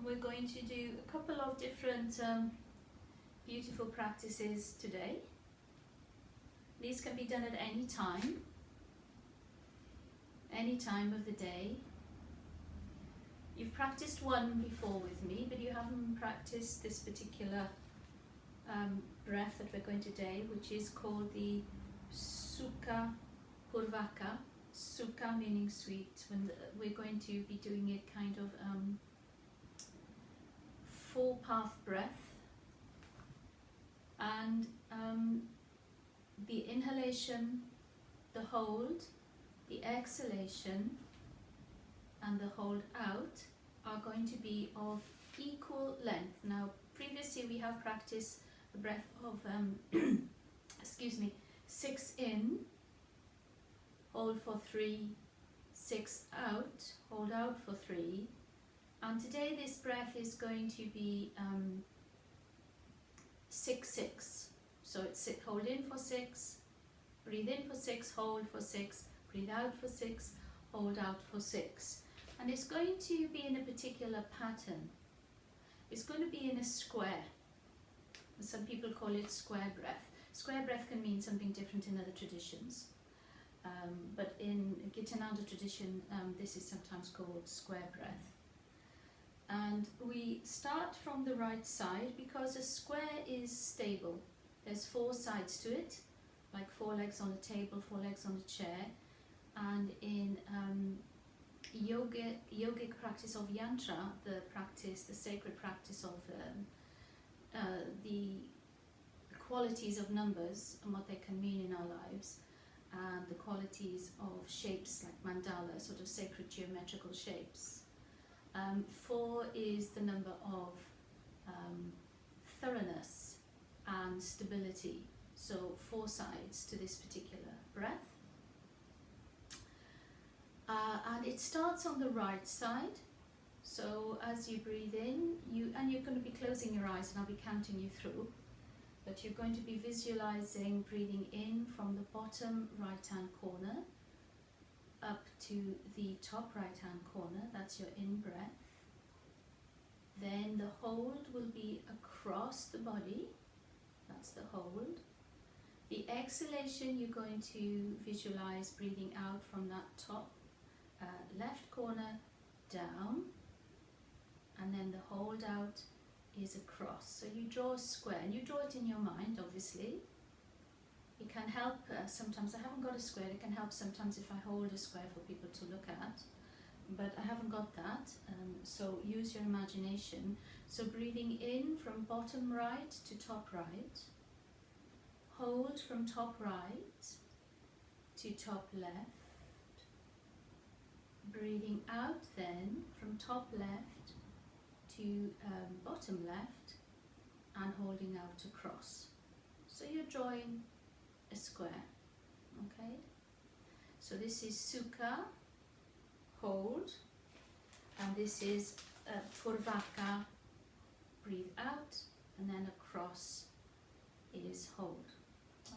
we're going to do a couple of different beautiful practices today. These can be done at any time of the day. You've practiced one before with me, but you haven't practiced this particular breath that we're going to today, which is called the Sukkah Purvaka. Sukkah meaning sweet. We're going to be doing it kind of full path breath, and the inhalation, the hold, the exhalation and the hold out are going to be of equal length. Now previously we have practiced a breath of 6 in, hold for 3, 6 out, hold out for 3, and today this breath is going to be 6-6. So it's hold in for 6, breathe in for 6, hold for 6, breathe out for 6, hold out for 6. And it's going to be in a particular pattern. It's going to be in a square. Some people call it square breath. Square breath can mean something different in other traditions. But in Gittinanda tradition, this is sometimes called square breath. And we start from the right side because a square is stable. There's 4 sides to it, like 4 legs on a table, 4 legs on a chair. And in yogic practice of yantra, the sacred practice of the qualities of numbers and what they can mean in our lives, and the qualities of shapes like mandala, sort of sacred geometrical shapes. 4 is the number of thoroughness and stability. So 4 sides to this particular breath. And it starts on the right side. So as you breathe in, you're going to be closing your eyes and I'll be counting you through. But you're going to be visualizing breathing in from the bottom right hand corner up to the top right hand corner. That's your in breath. Then the hold will be across the body. That's the hold. The exhalation, you're going to visualize breathing out from that top left corner down, and then the hold out is across. So you draw a square, and you draw it in your mind, obviously. It can help, sometimes I haven't got a square, it can help sometimes if I hold a square for people to look at, but I haven't got that, so use your imagination. So breathing in from bottom right to top right, hold from top right to top left, breathing out then from top left to bottom left, and holding out across. So you're drawing a square, okay? So this is Sukkah, hold, and this is Purvaka, breathe out, and then across is hold,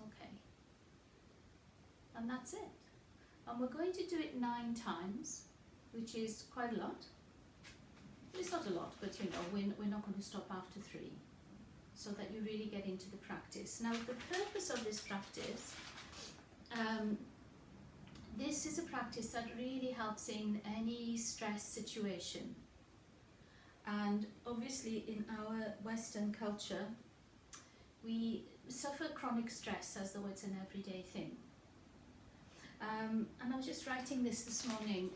okay? And that's it. And we're going to do it 9 times, which is quite a lot. It's not a lot, but you know, we're not going to stop after 3, so that you really get into the practice. Now, the purpose of this practice, this is a practice that really helps in any stress situation. And obviously in our Western culture, we suffer chronic stress as though it's an everyday thing. And I was just writing this morning.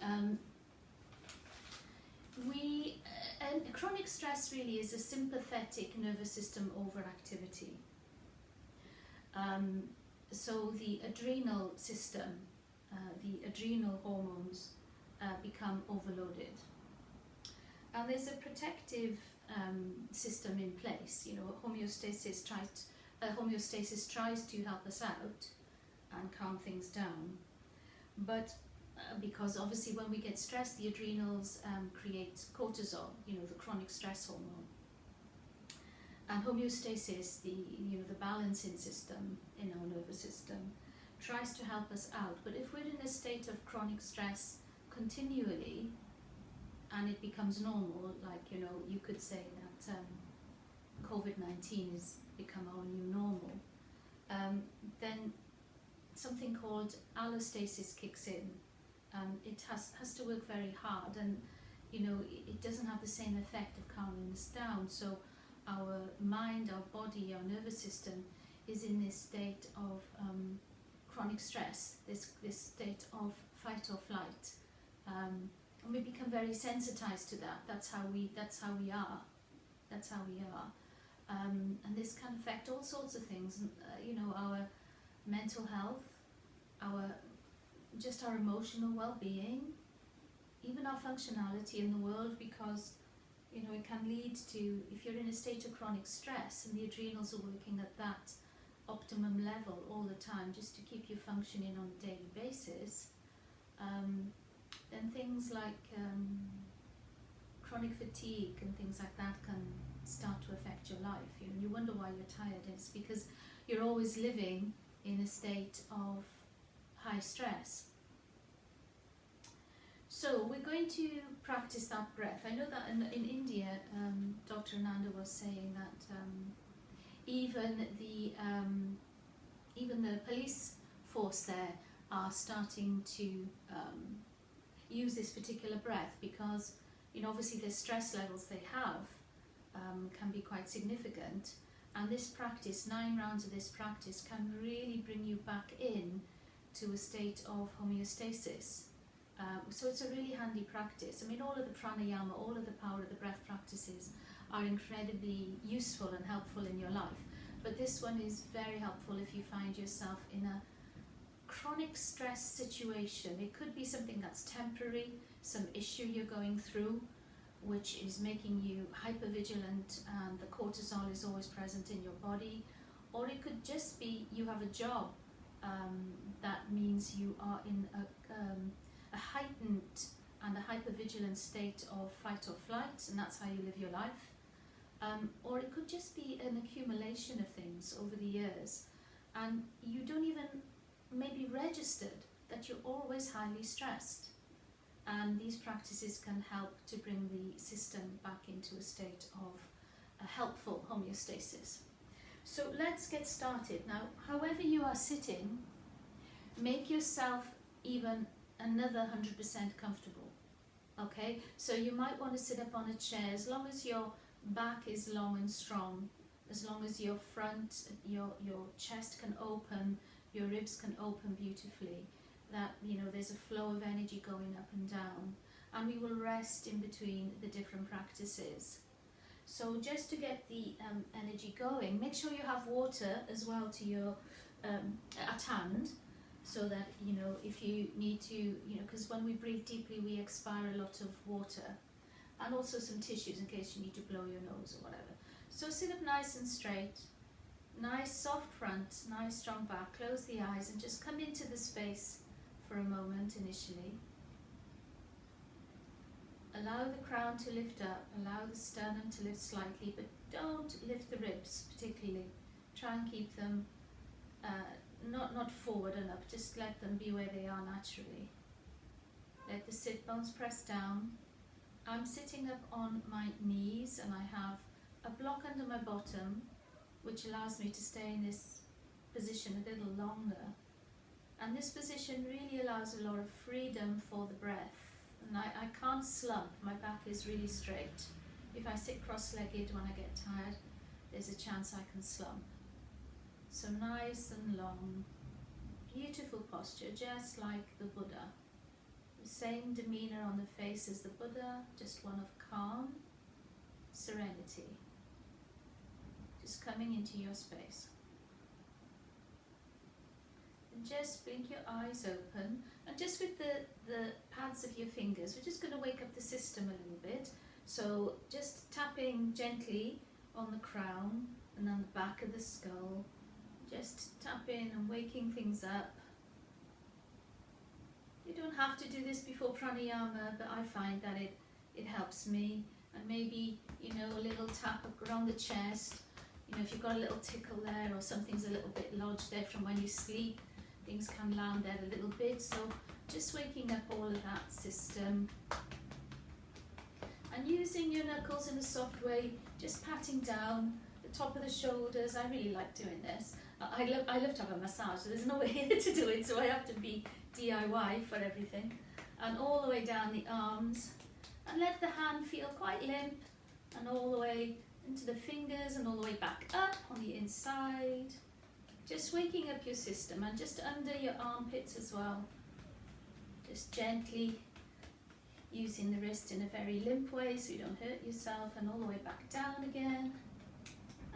Chronic stress really is a sympathetic nervous system overactivity. So the adrenal system, the adrenal hormones become overloaded. And there's a protective system in place. You know, homeostasis tries to help us out and calm things down. But because obviously when we get stressed, the adrenals create cortisol, you know, the chronic stress hormone. And homeostasis, the balancing system in our nervous system, tries to help us out. But if we're in a state of chronic stress continually, and it becomes normal, like, you know, you could say that COVID-19 has become our new normal, then something called allostasis kicks in, and it has to work very hard, and you know, it doesn't have the same effect of calming us down. So our mind, our body, our nervous system is in this state of chronic stress, this state of fight or flight, and we become very sensitized to that. That's how we are. And this can affect all sorts of things, you know, our mental health, our emotional well-being, even our functionality in the world, because you know, it can lead to, if you're in a state of chronic stress and the adrenals are working at that optimum level all the time just to keep you functioning on a daily basis, then things like chronic fatigue and things like that can start to affect your life. You know, you wonder why you're tired. It's because you're always living in a state of high stress. So we're going to practice that breath. I know that in India, Dr. Ananda was saying that even the police force there are starting to use this particular breath, because you know, obviously the stress levels they have can be quite significant, and this practice, 9 rounds of this practice, can really bring you back in to a state of homeostasis. So it's a really handy practice. I mean, all of the pranayama, all of the power of the breath practices are incredibly useful and helpful in your life, but this one is very helpful if you find yourself in a chronic stress situation. It could be something that's temporary, some issue you're going through, which is making you hypervigilant and the cortisol is always present in your body, or it could just be you have a job that means you are in a heightened and a hypervigilant state of fight or flight, and that's how you live your life. Or it could just be an accumulation of things over the years, and you don't even maybe registered that you're always highly stressed. And these practices can help to bring the system back into a state of a helpful homeostasis. So let's get started. Now, however you are sitting, make yourself even another 100% comfortable. Okay, so you might want to sit up on a chair, as long as your back is long and strong, as long as your front, your chest can open, your ribs can open beautifully, that you know there's a flow of energy going up and down, and we will rest in between the different practices. So just to get the energy going, make sure you have water as well to your at hand, so that you know if you need to, you know, because when we breathe deeply we expire a lot of water, and also some tissues in case you need to blow your nose or whatever. So sit up nice and straight, nice soft front, nice strong back, close the eyes and just come into the space for a moment initially. Allow the crown to lift up, allow the sternum to lift slightly, but don't lift the ribs particularly. Try and keep them not forward and up, just let them be where they are naturally. Let the sit bones press down. I'm sitting up on my knees and I have a block under my bottom, which allows me to stay in this position a little longer. And this position really allows a lot of freedom for the breath. And I can't slump, my back is really straight. If I sit cross-legged when I get tired, there's a chance I can slump. So nice and long, beautiful posture, just like the Buddha. The same demeanor on the face as the Buddha, just one of calm, serenity. Just coming into your space. And just blink your eyes open, and just with the pads of your fingers, we're just going to wake up the system a little bit. So just tapping gently on the crown and on the back of the skull, just tapping and waking things up. You don't have to do this before pranayama, but I find that it helps me. And maybe, you know, a little tap around the chest, you know, if you've got a little tickle there or something's a little bit lodged there from when you sleep, things can land there a little bit. So just waking up all of that system. using your knuckles in a soft way, just patting down the top of the shoulders. I really like doing this. I love to have a massage, so there's no way to do it, so I have to be DIY for everything. And all the way down the arms, and let the hand feel quite limp, and all the way into the fingers and all the way back up on the inside. Just waking up your system, and just under your armpits as well. Just gently using the wrist in a very limp way so you don't hurt yourself, and all the way back down again,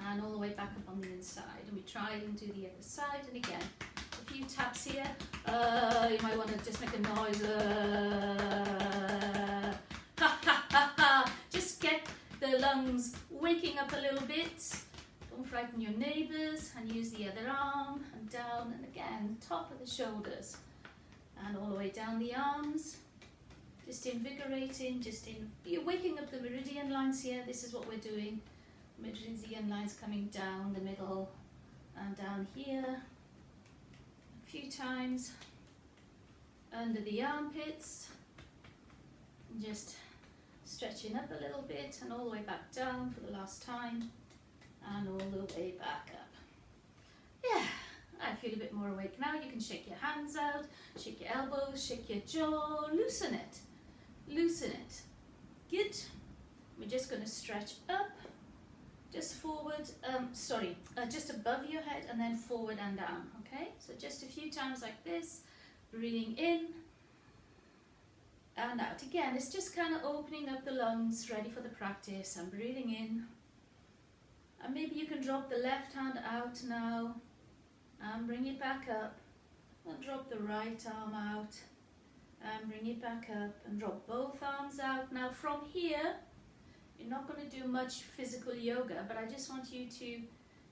and all the way back up on the inside. And we try and do the other side, and again, a few taps here. You might want to just make a noise. Ha ha ha ha. Just get the lungs waking up a little bit. Don't frighten your neighbours, and use the other arm, and down, and again, top of the shoulders, and all the way down the arms. Just invigorating, you're waking up the meridian lines here. This is what we're doing. Meridian lines coming down the middle and down here. A few times under the armpits. And just stretching up a little bit, and all the way back down for the last time. And all the way back up. Yeah, I feel a bit more awake now. You can shake your hands out, shake your elbows, shake your jaw, loosen it. Loosen it. Good. We're just going to stretch up, just forward, just above your head, and then forward and down, okay? So just a few times like this, breathing in and out. Again, it's just kind of opening up the lungs, ready for the practice, and breathing in. And maybe you can drop the left hand out now, and bring it back up, and drop the right arm out, and bring it back up, and drop both arms out. Now from here, you're not going to do much physical yoga, but I just want you to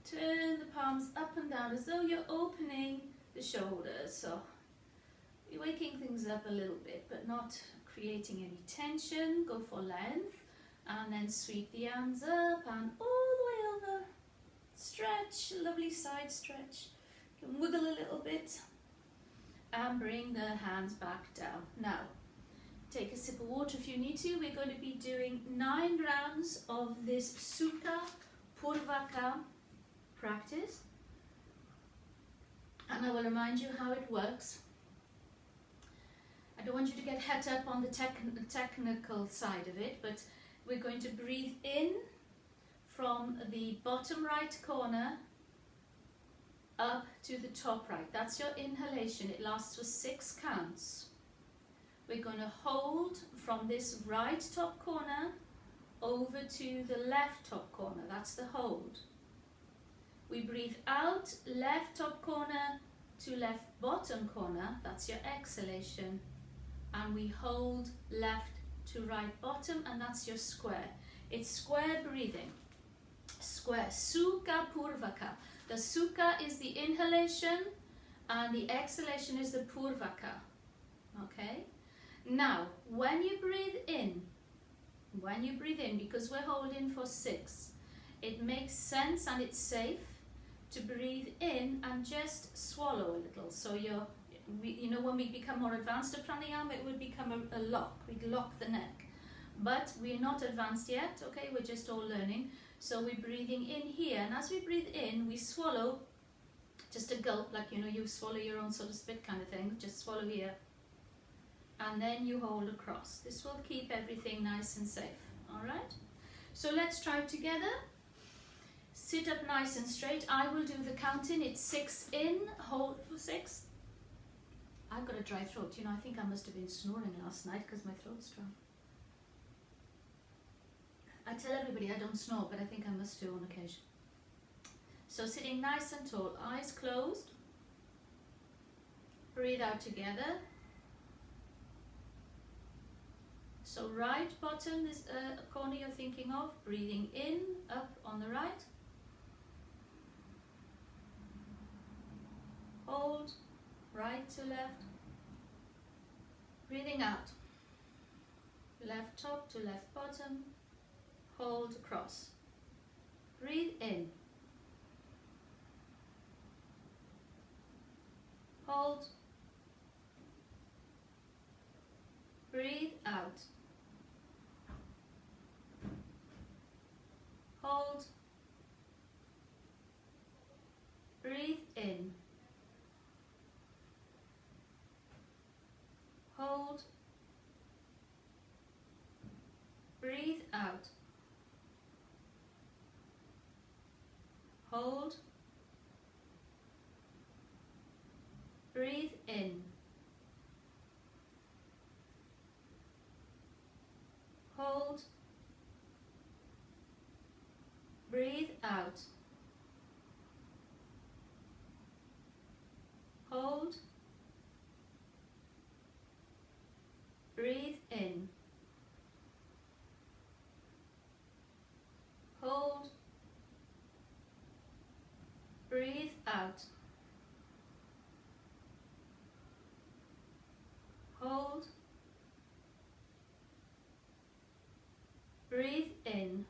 turn the palms up and down as though you're opening the shoulders. So you're waking things up a little bit, but not creating any tension. Go for length, and then sweep the arms up and all the way over. Stretch, lovely side stretch. You can wiggle a little bit. And bring the hands back down. Now, take a sip of water if you need to. We're going to be doing 9 rounds of this Sukkah Purvaka practice. And I will remind you how it works. I don't want you to get het up on the technical side of it, but we're going to breathe in from the bottom right corner up to the top right. That's your inhalation. It lasts for 6 counts. We're going to hold from this right top corner over to the left top corner. That's the hold. We breathe out, left top corner to left bottom corner. That's your exhalation. And we hold left to right bottom, and that's your square. It's square breathing. Square. Sukkah Purvaka. The Sukkah is the inhalation, and the exhalation is the Purvaka. Okay? Now, when you breathe in, because we're holding for 6, it makes sense and it's safe to breathe in and just swallow a little. So when we become more advanced at pranayama, it would become a lock. We'd lock the neck. But we're not advanced yet, okay? We're just all learning. So we're breathing in here, and as we breathe in, we swallow just a gulp, like you swallow your own sort of spit kind of thing. Just swallow here, and then you hold across. This will keep everything nice and safe. All right. So let's try it together. Sit up nice and straight. I will do the counting. It's 6 in, hold for 6. I've got a dry throat. I think I must have been snoring last night because my throat's dry. I tell everybody I don't snore, but I think I must do on occasion. So sitting nice and tall, eyes closed. Breathe out together. So right bottom is a corner you're thinking of. Breathing in, up on the right. Hold, right to left. Breathing out. Left top to left bottom. Hold across. Breathe in. Hold. Breathe out. Breathe out. Hold. Breathe in. Hold. Breathe out. Hold. Breathe in.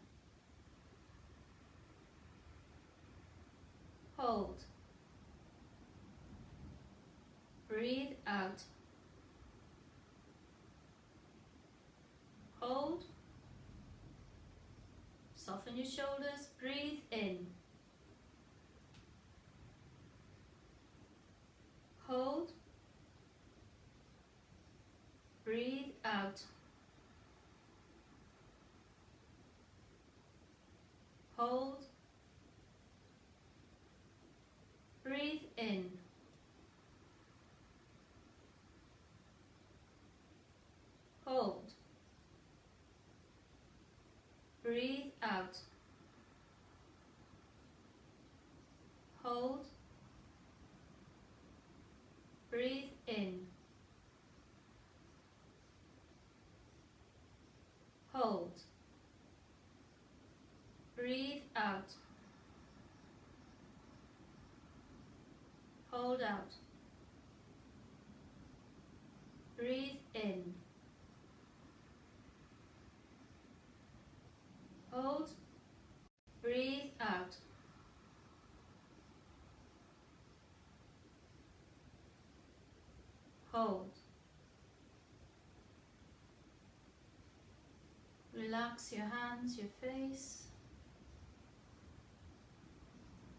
Hold. Breathe out. Hold. Soften your shoulders. Breathe in. Hold. Breathe out. Hold. Breathe in. Hold. Breathe out. Hold. Breathe in. Hold. Breathe out. Hold out. Breathe in. Hold. Breathe out. Hold. Relax your hands, your face.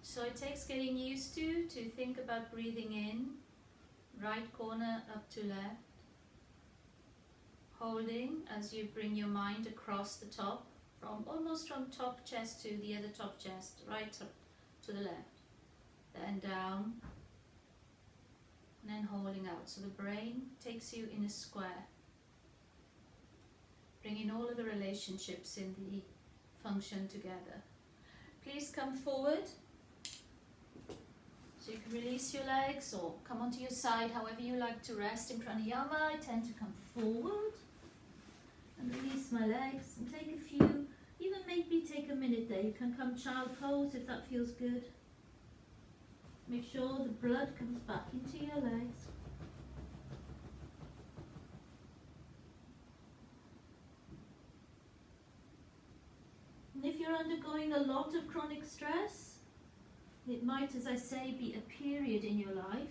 So it takes getting used to think about breathing in, right corner up to left. Holding as you bring your mind across the top, almost from top chest to the other top chest, right up to the left. Then down, and then holding out. So the brain takes you in a square, bringing all of the relationships in the function together. Please come forward. So you can release your legs or come onto your side, however you like to rest in pranayama. I tend to come forward and release my legs and take a few, even maybe take a minute there. You can come child pose if that feels good. Make sure the blood comes back into your legs. And if you're undergoing a lot of chronic stress, it might, as I say, be a period in your life,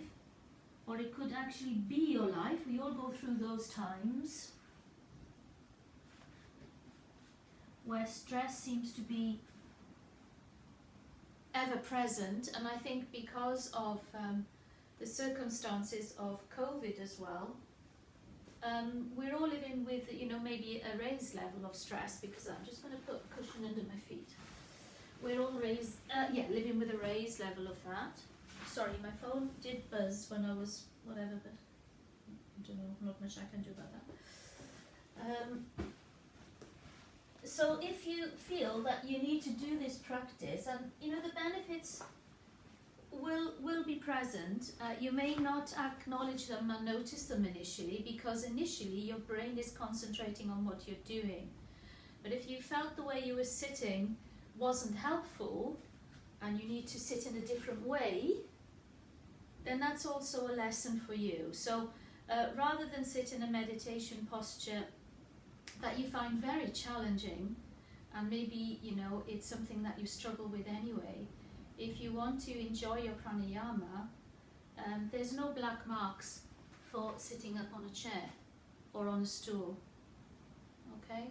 or it could actually be your life. We all go through those times where stress seems to be ever present, and I think because of the circumstances of COVID as well, we're all living with, maybe a raised level of stress, because I'm just going to put a cushion under my feet. We're all living with a raised level of that. Sorry, my phone did buzz when I was whatever, but I don't know, not much I can do about that. So if you feel that you need to do this practice, and the benefits will be present, you may not acknowledge them and notice them initially, because initially your brain is concentrating on what you're doing. But if you felt the way you were sitting wasn't helpful and you need to sit in a different way, then that's also a lesson for you. So rather than sit in a meditation posture that you find very challenging, and maybe it's something that you struggle with anyway, if you want to enjoy your pranayama, there's no black marks for sitting up on a chair or on a stool. Okay?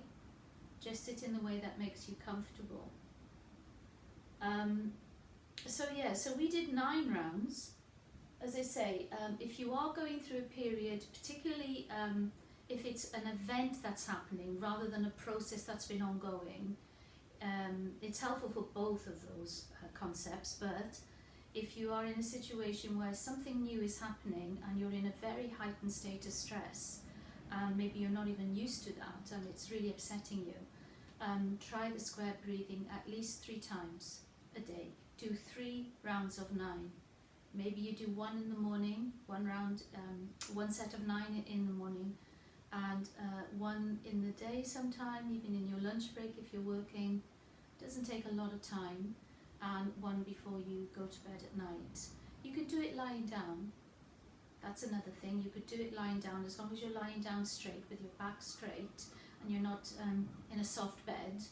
Just sit in the way that makes you comfortable. So we did 9 rounds. As I say, if you are going through a period, particularly if it's an event that's happening rather than a process that's been ongoing, it's helpful for both of those concepts. But if you are in a situation where something new is happening and you're in a very heightened state of stress, and maybe you're not even used to that and it's really upsetting you, try the square breathing at least 3 times a day. Do 3 rounds of 9. Maybe you do 1 in the morning, 1 round, 1 set of 9 in the morning, and 1 in the day sometime, even in your lunch break if you're working. Doesn't take a lot of time, and 1 before you go to bed at night. You could do it lying down. That's another thing. You could do it lying down, as long as you're lying down straight with your back straight and you're not in a soft bed.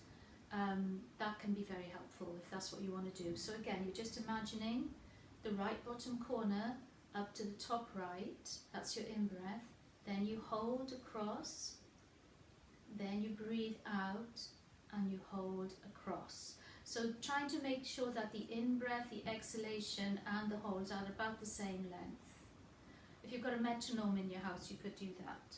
That can be very helpful if that's what you want to do. So again, you're just imagining the right bottom corner up to the top right. That's your in-breath. Then you hold across. Then you breathe out and you hold across. So trying to make sure that the in-breath, the exhalation and the holds are about the same length. If you've got a metronome in your house, you could do that.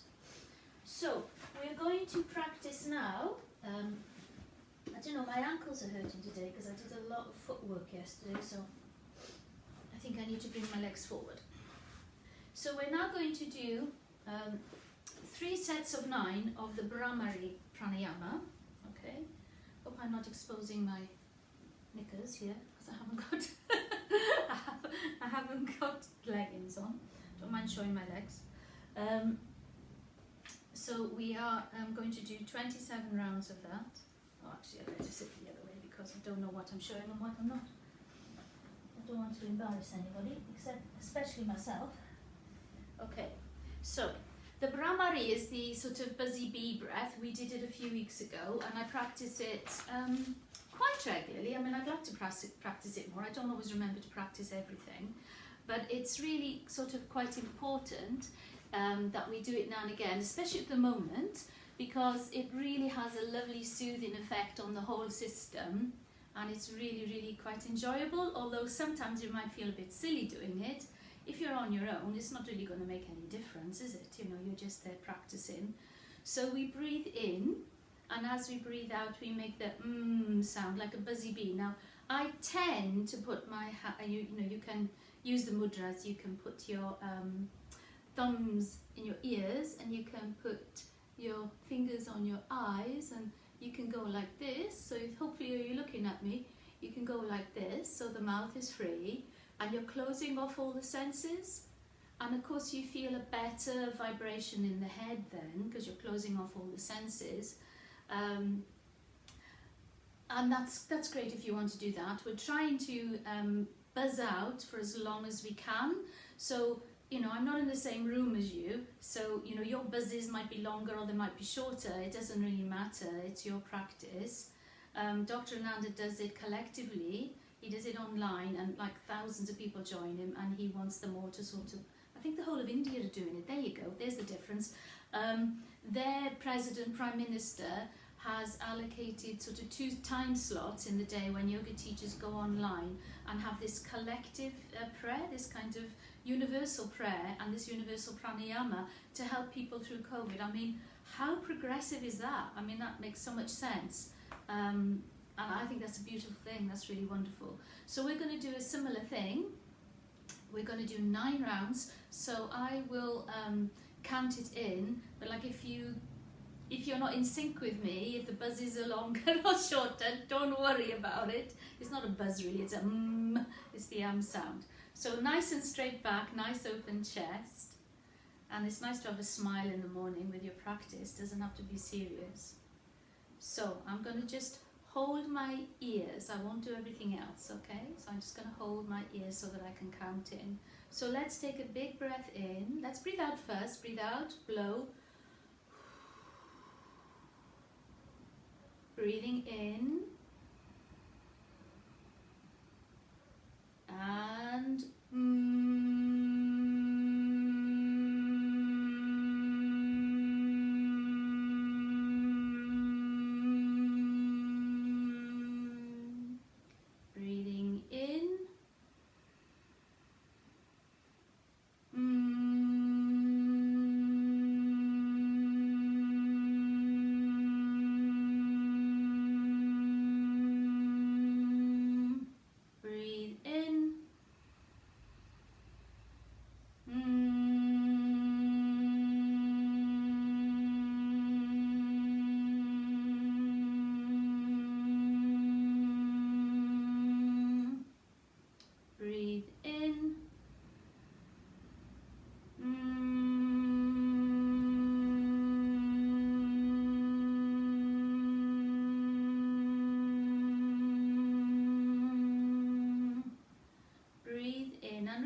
So we're going to practice now. I don't know, my ankles are hurting today because I did a lot of footwork yesterday, so I think I need to bring my legs forward. So we're now going to do 3 sets of 9 of the Bhramari Pranayama. Okay. Hope I'm not exposing my knickers here because I haven't got leggings on. Don't mind showing my legs. So we are going to do 27 rounds of that. Oh, actually, I better sit the other way because I don't know what I'm showing and what I'm not. I don't want to embarrass anybody, especially myself. Okay, so the Bhramari is the sort of buzzy bee breath. We did it a few weeks ago, and I practice it quite regularly. I mean, I'd like to practice it more. I don't always remember to practice everything, but it's really sort of quite important that we do it now and again, especially at the moment, because it really has a lovely soothing effect on the whole system, and it's really, really quite enjoyable, although sometimes you might feel a bit silly doing it. If you're on your own, it's not really going to make any difference, is it? You know, you're just there practicing. So we breathe in, and as we breathe out, we make the sound like a buzzy bee. Now, I tend to put my you can use the mudras. You can put your thumbs in your ears, and you can put your fingers on your eyes, and you can go like this. So if hopefully you're looking at me, you can go like this, so the mouth is free, and you're closing off all the senses. And of course you feel a better vibration in the head then, because you're closing off all the senses. And that's great if you want to do that. We're trying to buzz out for as long as we can. So, you know, I'm not in the same room as you, so, you know, your buzzes might be longer or they might be shorter. It doesn't really matter. It's your practice. Dr. Ananda does it collectively. He does it online, and like thousands of people join him, and he wants them all to sort of, I think the whole of India are doing it. There you go. There's the difference. Their president, prime minister, has allocated sort of 2 time slots in the day when yoga teachers go online and have this collective prayer, this kind of universal prayer and this universal pranayama to help people through COVID. I mean, how progressive is that? I mean, that makes so much sense. And I think that's a beautiful thing. That's really wonderful. So we're going to do a similar thing. We're going to do 9 rounds. So I will count it in, but like if you're not in sync with me, if the buzzes are longer or shorter, don't worry about it. It's not a buzz really, it's a it's the sound. So nice and straight back, nice open chest. And it's nice to have a smile in the morning with your practice. It doesn't have to be serious. So I'm going to just hold my ears. I won't do everything else, okay? So I'm just going to hold my ears so that I can count in. So let's take a big breath in. Let's breathe out first. Breathe out, blow. Breathing in. And breathing in.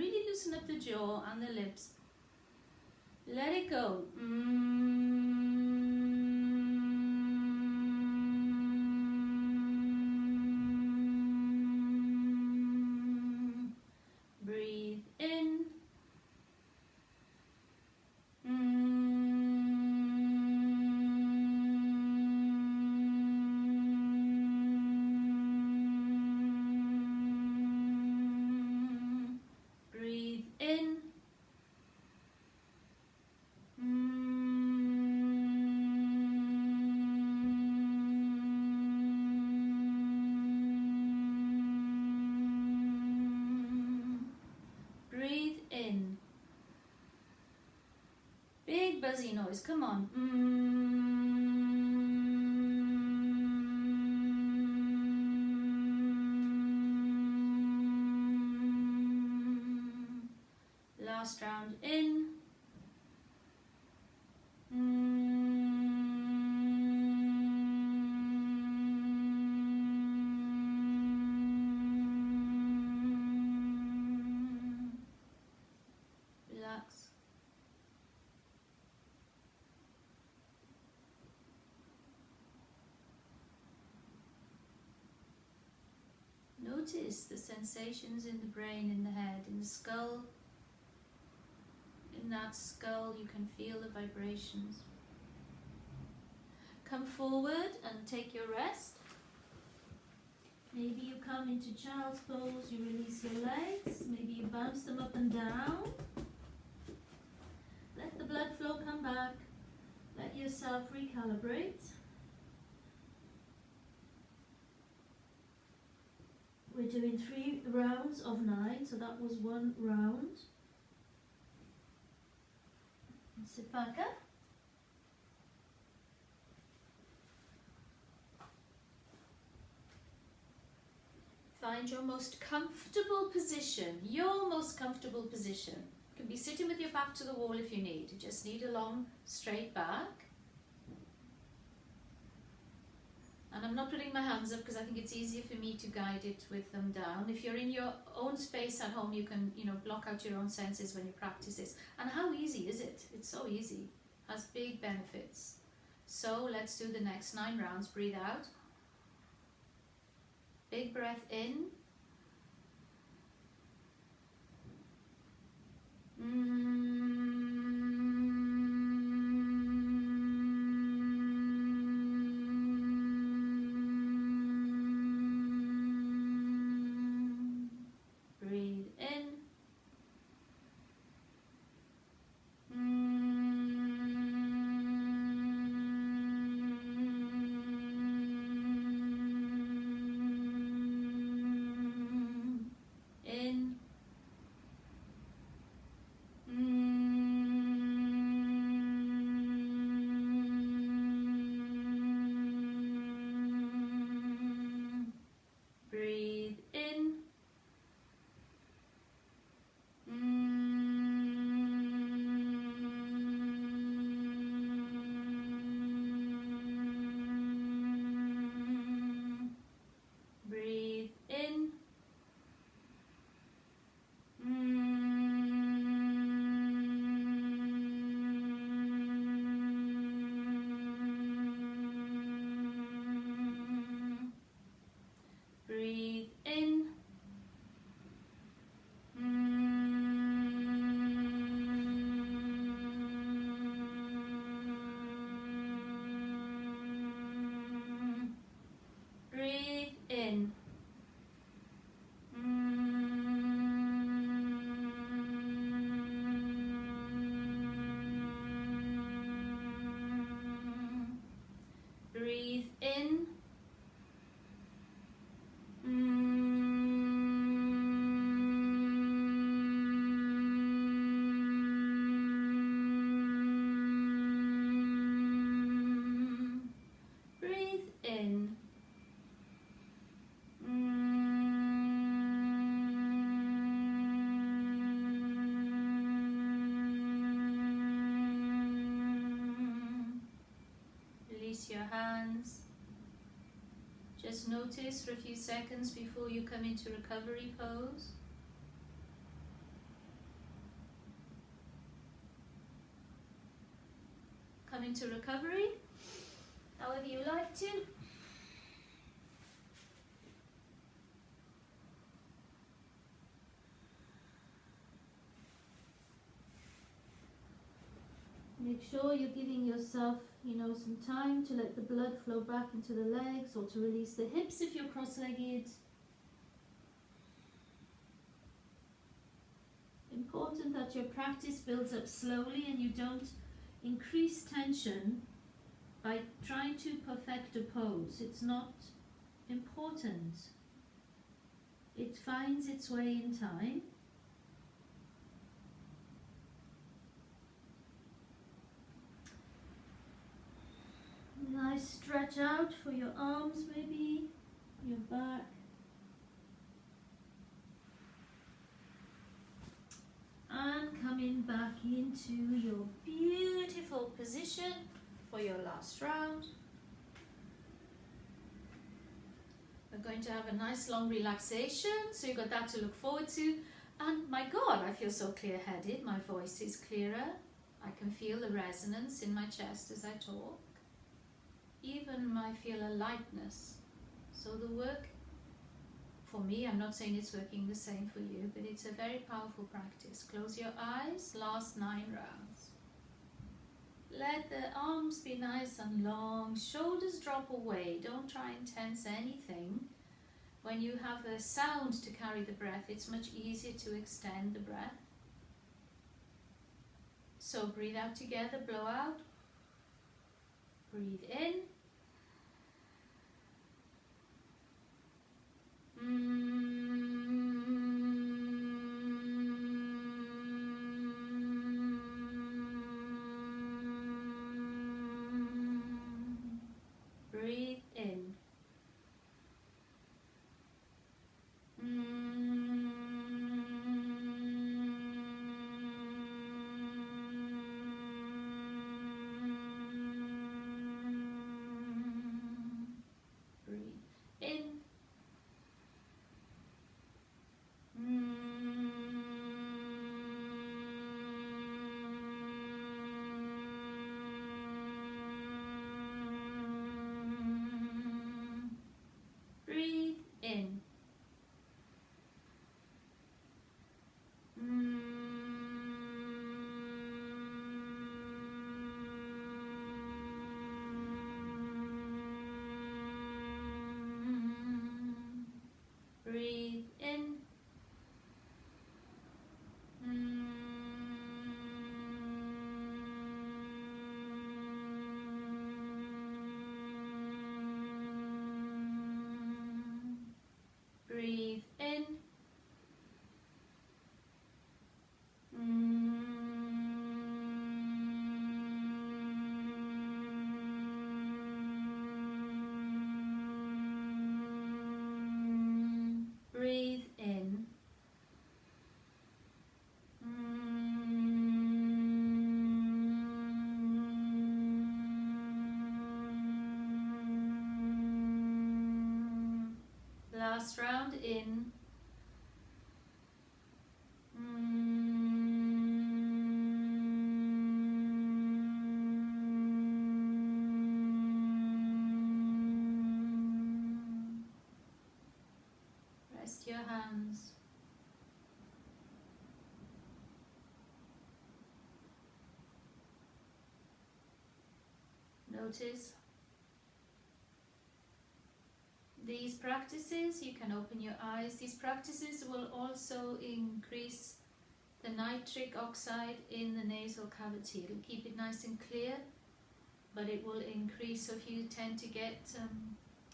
really loosen up the jaw and the lips. Let it go. Breathe in. Breathe in. Breathe in. Big buzzy noise, come on. Last round in. Relax. Notice the sensations in the brain, in the head, in the skull. In that skull you can feel the vibrations. Come forward and take your rest. Maybe you come into child's pose, you release your legs, maybe you bounce them up and down. Let the blood flow come back. Let yourself recalibrate. We're doing 3 rounds of 9, so that was 1 round. And sit back up. Find your most comfortable position, your most comfortable position. You can be sitting with your back to the wall if you need. You just need a long, straight back. And I'm not putting my hands up because I think it's easier for me to guide it with them down. If you're in your own space at home, you can, block out your own senses when you practice this. And how easy is it? It's so easy. Has big benefits. So let's do the next 9 rounds. Breathe out. Big breath in. Breathe in. Breathe in. Breathe in. Breathe in. Breathe in. Breathe in. Breathe in. Release your hands. Just notice for a few seconds before you come into recovery pose. into recovery, however you like to. Make sure you're giving yourself, some time to let the blood flow back into the legs, or to release the hips if you're cross-legged. Important that your practice builds up slowly and you don't increase tension by trying to perfect a pose. It's not important. It finds its way in time. Nice stretch out for your arms, maybe your back. And coming back into your beautiful position for your last round. We're going to have a nice long relaxation, so you've got that to look forward to. And my God, I feel so clear-headed. My voice is clearer. I can feel the resonance in my chest as I talk. Even I feel a lightness. So the work, for me, I'm not saying it's working the same for you, but it's a very powerful practice. Close your eyes, last 9 rounds. Let the arms be nice and long, shoulders drop away. Don't try and tense anything. When you have a sound to carry the breath, it's much easier to extend the breath. So breathe out together, blow out. Breathe in. Breathe in. Breathe in. Breathe in. Breathe in. Last round in. Rest your hands. Notice these practices, you can open your eyes. These practices will also increase the nitric oxide in the nasal cavity. It'll keep it nice and clear, but it will increase. So if you tend to get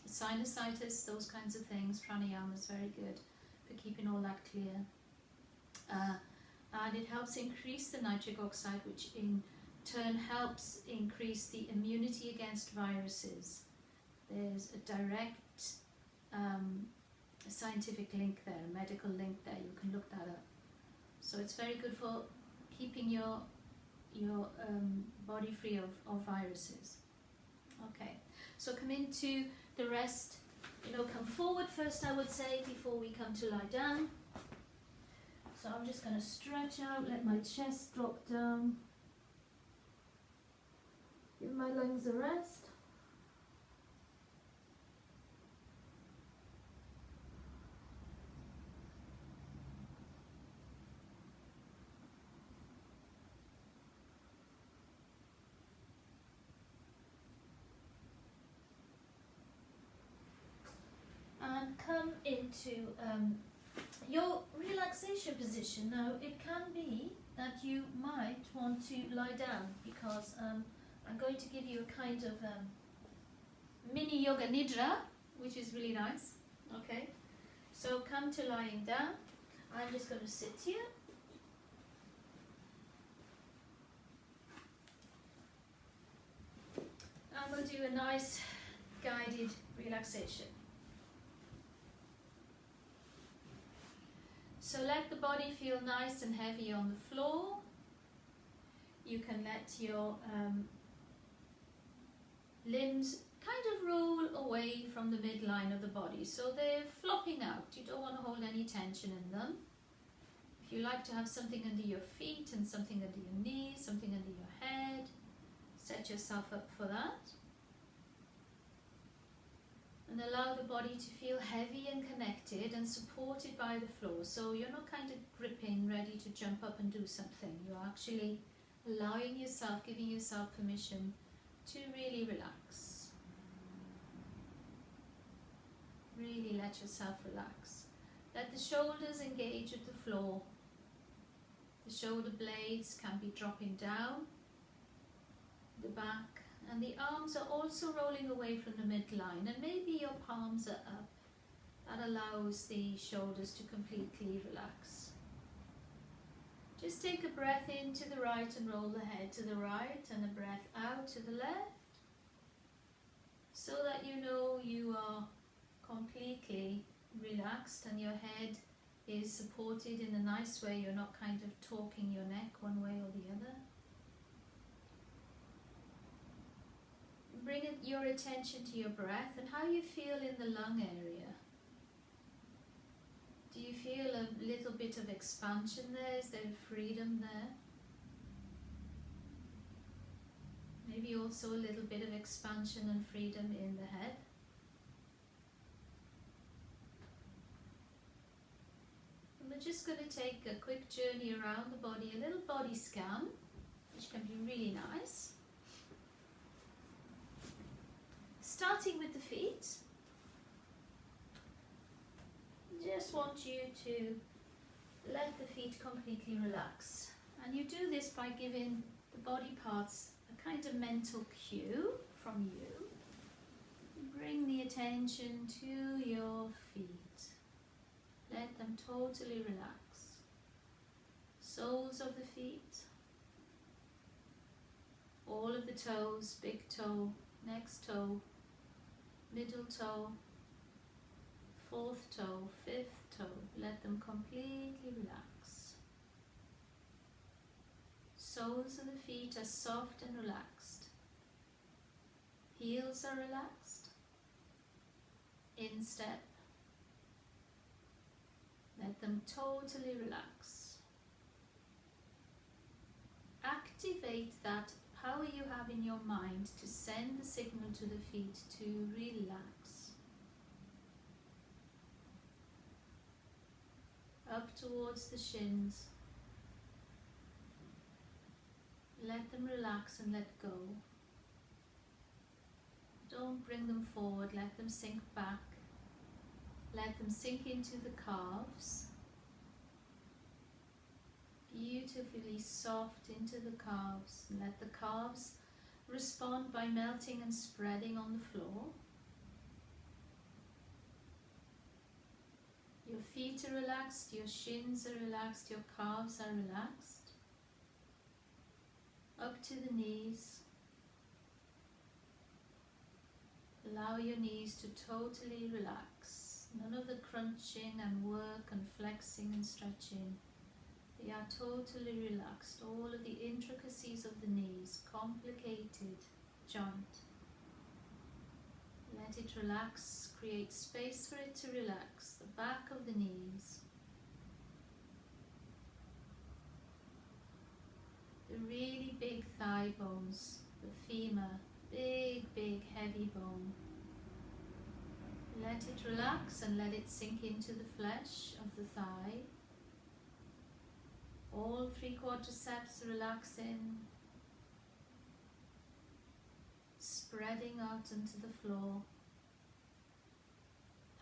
sinusitis, those kinds of things, pranayama is very good for keeping all that clear. And it helps increase the nitric oxide, which in turn helps increase the immunity against viruses. There's a direct scientific link there, a medical link there. You can look that up. So it's very good for keeping your body free of viruses. Okay, so come into the rest. Come forward first, I would say, before we come to lie down. So I'm just going to stretch out, let my chest drop down. Give my lungs a rest. And come into your relaxation position. Now, it can be that you might want to lie down, because I'm going to give you a kind of mini yoga nidra, which is really nice. Okay, so come to lying down. I'm just going to sit here. And we'll do a nice guided relaxation. So let the body feel nice and heavy on the floor. You can let your limbs kind of roll away from the midline of the body, so they're flopping out. You don't want to hold any tension in them. If you like to have something under your feet and something under your knees, something under your head, set yourself up for that. And allow the body to feel heavy and connected and supported by the floor. So you're not kind of gripping, ready to jump up and do something. You're actually allowing yourself, giving yourself permission to really relax. Really let yourself relax. Let the shoulders engage with the floor. The shoulder blades can be dropping down the back, and the arms are also rolling away from the midline, and maybe your palms are up. That allows the shoulders to completely relax. Just take a breath in to the right and roll the head to the right, and a breath out to the left, so that you know you are completely relaxed and your head is supported in a nice way. You're not kind of torquing your neck one way or the other. Bring your attention to your breath and how you feel in the lung area. Do you feel a little bit of expansion there? Is there freedom there? Maybe also a little bit of expansion and freedom in the head. And we're just going to take a quick journey around the body, a little body scan, which can be really nice. Starting with the feet, just want you to let the feet completely relax. And you do this by giving the body parts a kind of mental cue from you. Bring the attention to your feet. Let them totally relax. Soles of the feet, all of the toes, big toe, next toe, middle toe, fourth toe, fifth toe. Let them completely relax. Soles of the feet are soft and relaxed. Heels are relaxed. Instep. Let them totally relax. Activate that power you have in your mind to send the signal to the feet to relax. Up towards the shins. Let them relax and let go. Don't bring them forward, let them sink back. Let them sink into the calves. Beautifully soft into the calves. Let the calves respond by melting and spreading on the floor. Your feet are relaxed, your shins are relaxed, your calves are relaxed. Up to the knees. Allow your knees to totally relax. None of the crunching and work and flexing and stretching. They are totally relaxed. All of the intricacies of the knees, complicated joint. Let it relax, create space for it to relax. The back of the knees. The really big thigh bones, the femur, big, big, heavy bone. Let it relax and let it sink into the flesh of the thigh. All 3 quadriceps relaxing, spreading out into the floor.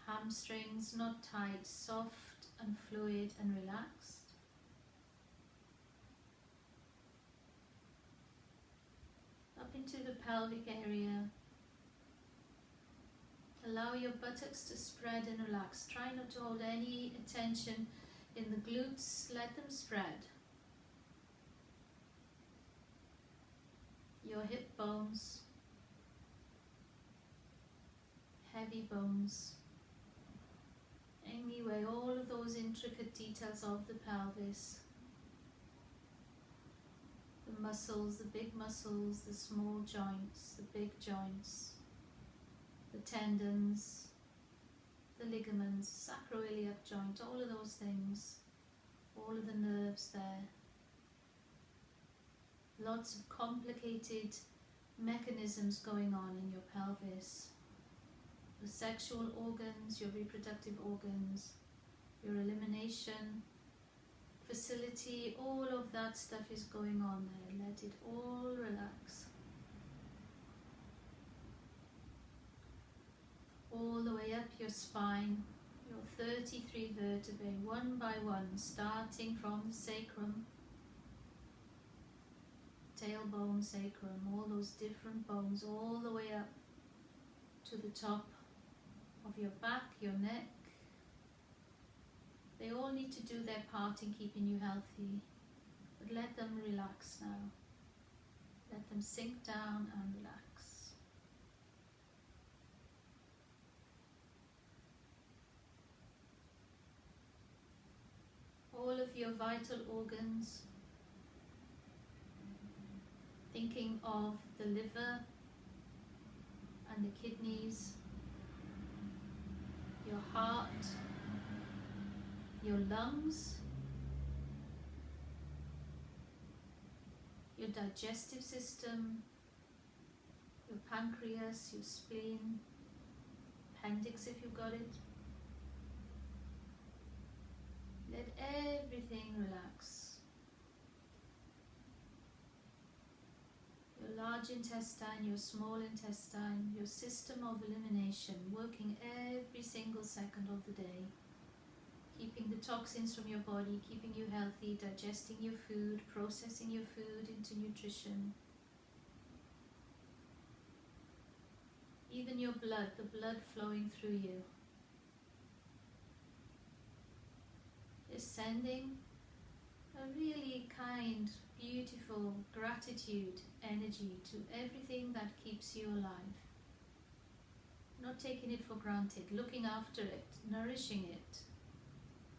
Hamstrings not tight, soft and fluid and relaxed. Up into the pelvic area. Allow your buttocks to spread and relax. Try not to hold any attention in the glutes. Let them spread. Your hip bones, heavy bones. Anyway, all of those intricate details of the pelvis. The muscles, the big muscles, the small joints, the big joints. The tendons, the ligaments, sacroiliac joint, all of those things, all of the nerves there. Lots of complicated mechanisms going on in your pelvis. The sexual organs, your reproductive organs, your elimination facility, all of that stuff is going on there. Let it all relax. All the way up your spine, your 33 vertebrae, one by one, starting from the sacrum, tailbone, sacrum, all those different bones, all the way up to the top of your back, your neck. They all need to do their part in keeping you healthy, but let them relax now. Let them sink down and relax. All of your vital organs, thinking of the liver and the kidneys, your heart, your lungs, your digestive system, your pancreas, your spleen, appendix if you've got it. Let everything relax. Your large intestine, your small intestine, your system of elimination, working every single second of the day, keeping the toxins from your body, keeping you healthy, digesting your food, processing your food into nutrition. Even your blood, the blood flowing through you, is sending a really kind, beautiful gratitude energy to everything that keeps you alive. Not taking it for granted, looking after it, nourishing it,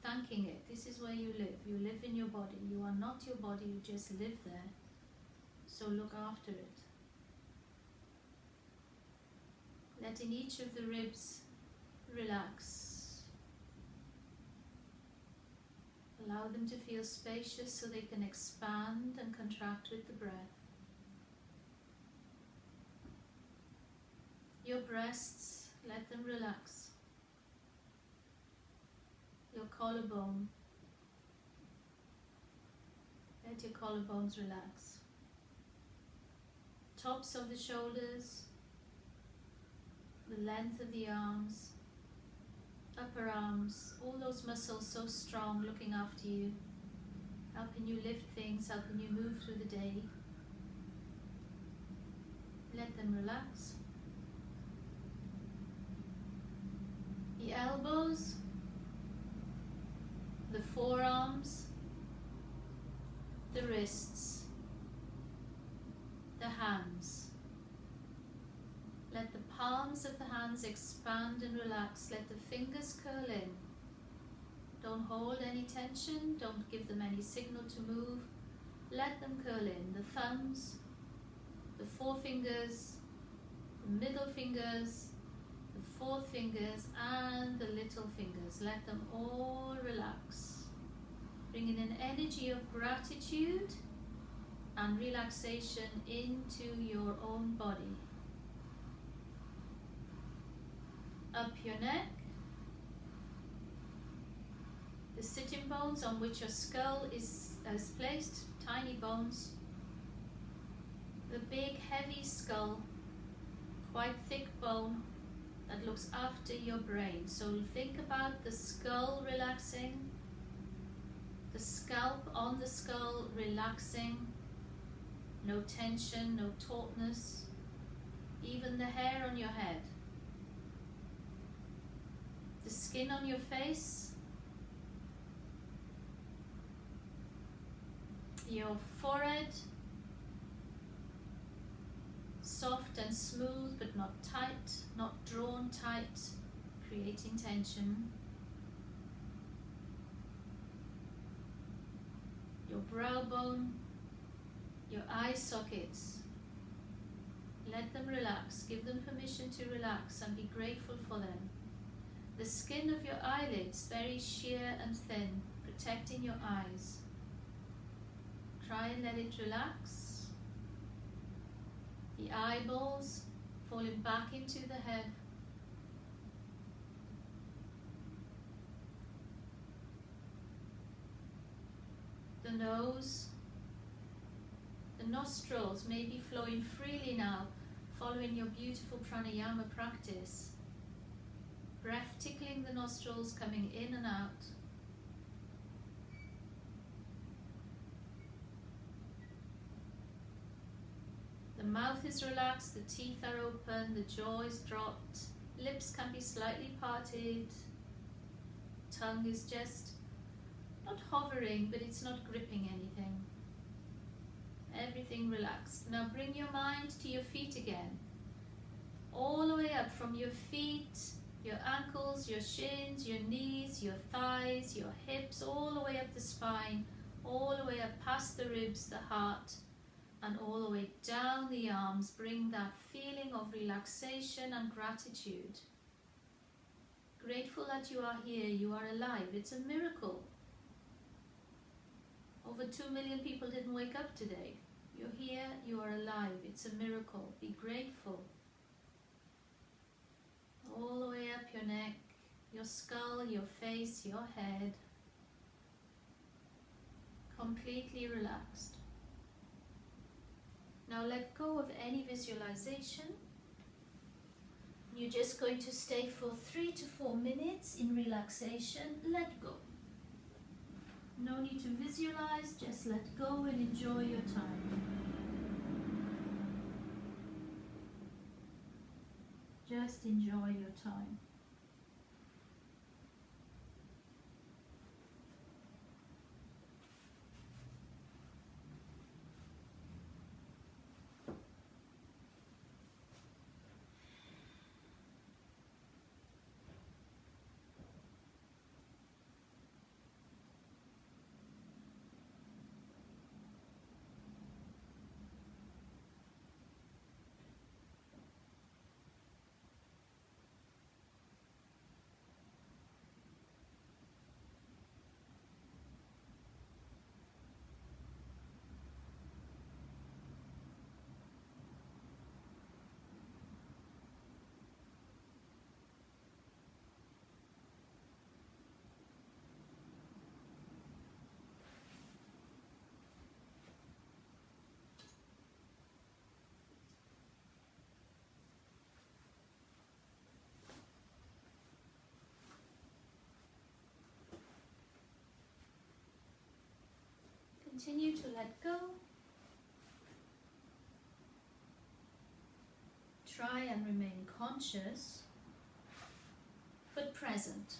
thanking it. This is where you live. You live in your body. You are not your body, you just live there. So look after it. Letting each of the ribs relax. Allow them to feel spacious so they can expand and contract with the breath. Your breasts, let them relax. Your collarbone, let your collarbones relax. Tops of the shoulders, the length of the arms, upper arms, all those muscles so strong, looking after you, helping you lift things, helping you move through the day. Let them relax. The elbows, the forearms, the wrists, the hands. Let the palms of the hands expand and relax. Let the fingers curl in. Don't hold any tension. Don't give them any signal to move. Let them curl in. The thumbs, the forefingers, the middle fingers, the fourth fingers, and the little fingers. Let them all relax. Bringing an energy of gratitude and relaxation into your own body. Up your neck, the sitting bones on which your skull is placed, tiny bones, the big heavy skull, quite thick bone that looks after your brain. So think about the skull relaxing, the scalp on the skull relaxing, no tension, no tautness, even the hair on your head. The skin on your face, your forehead, soft and smooth but not tight, not drawn tight, creating tension. Your brow bone, your eye sockets, let them relax, give them permission to relax and be grateful for them. The skin of your eyelids, very sheer and thin, protecting your eyes. Try and let it relax. The eyeballs falling back into the head. The nose, the nostrils may be flowing freely now, following your beautiful pranayama practice. Breath tickling the nostrils, coming in and out. The mouth is relaxed, the teeth are open, the jaw is dropped, lips can be slightly parted, tongue is just not hovering, but it's not gripping anything. Everything relaxed. Now bring your mind to your feet again. All the way up from your feet, your ankles, your shins, your knees, your thighs, your hips, all the way up the spine, all the way up past the ribs, the heart, and all the way down the arms. Bring that feeling of relaxation and gratitude. Grateful that you are here, you are alive. It's a miracle. Over 2 million people didn't wake up today. You're here, you are alive. It's a miracle. Be grateful. All the way up your neck, your skull, your face, your head. Completely relaxed. Now let go of any visualization. You're just going to stay for 3 to 4 minutes in relaxation. Let go. No need to visualize, just let go and enjoy your time. Just enjoy your time. Continue to let go. Try and remain conscious, but present.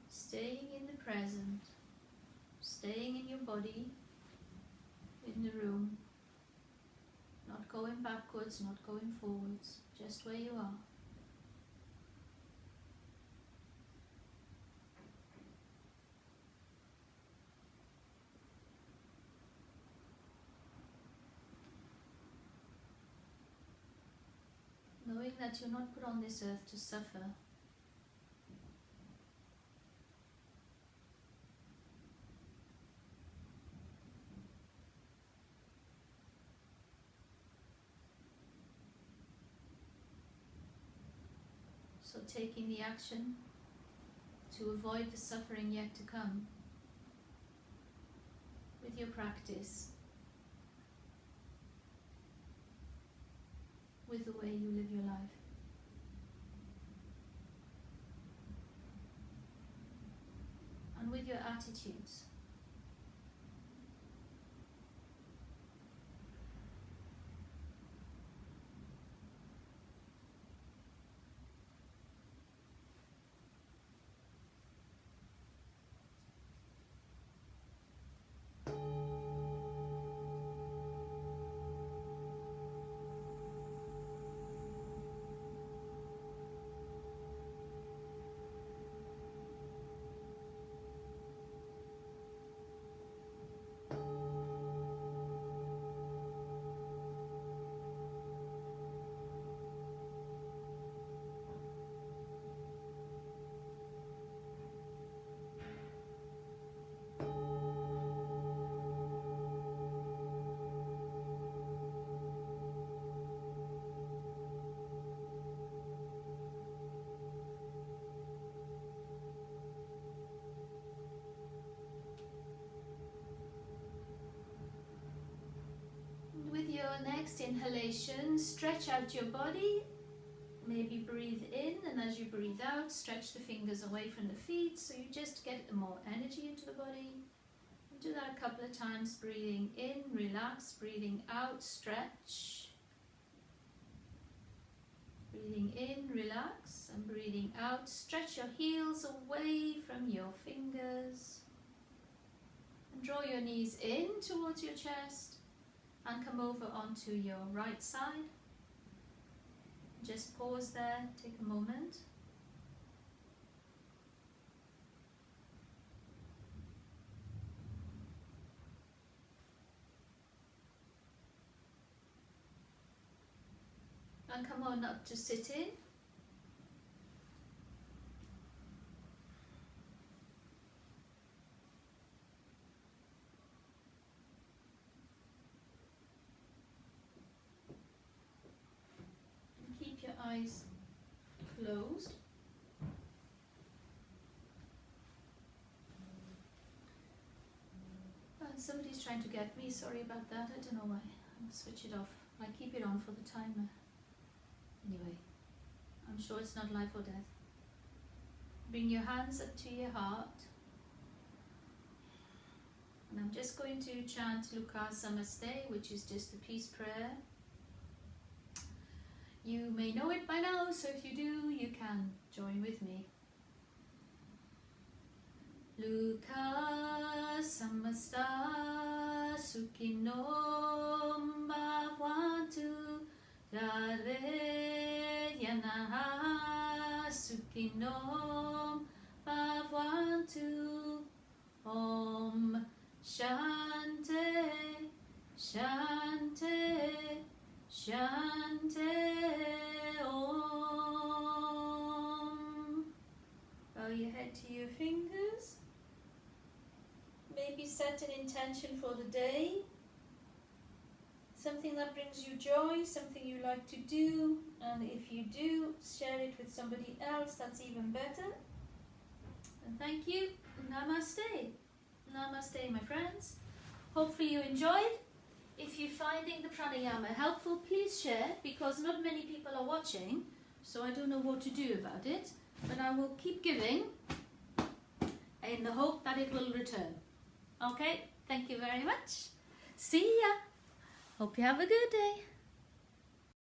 Staying in the present. staying in your body, in the room, not going backwards, not going forwards, just where you are. Knowing that you're not put on this earth to suffer. So taking the action to avoid the suffering yet to come with your practice, with the way you live your life. And with your attitudes. With your next inhalation, stretch out your body. Maybe breathe in, and as you breathe out, stretch the fingers away from the feet so you just get more energy into the body. Do that a couple of times, breathing in, relax, breathing out, stretch. Breathing in, relax, and breathing out, stretch your heels away from your fingers. And draw your knees in towards your chest. And come over onto your right side. Just pause there, take a moment. And come on up to sitting. Eyes closed. Somebody's trying to get me, sorry about that, I don't know why. I'll switch it off. I keep it on for the timer. Anyway, I'm sure it's not life or death. Bring your hands up to your heart. And I'm just going to chant Sukkah Namaste, which is just the peace prayer. You may know it by now, so if you do, you can join with me. Luka samasta sukhinom bhavantu dare yanaha sukhinom bhavantu Om Shante Shante Shante Om. Bow your head to your fingers. Maybe set an intention for the day. Something that brings you joy, something you like to do. And if you do, share it with somebody else, that's even better. And thank you. Namaste. Namaste, my friends. Hopefully you enjoyed. If you're finding the pranayama helpful, please share, because not many people are watching, so I don't know what to do about it, but I will keep giving in the hope that it will return. Okay, thank you very much. See ya. Hope you have a good day.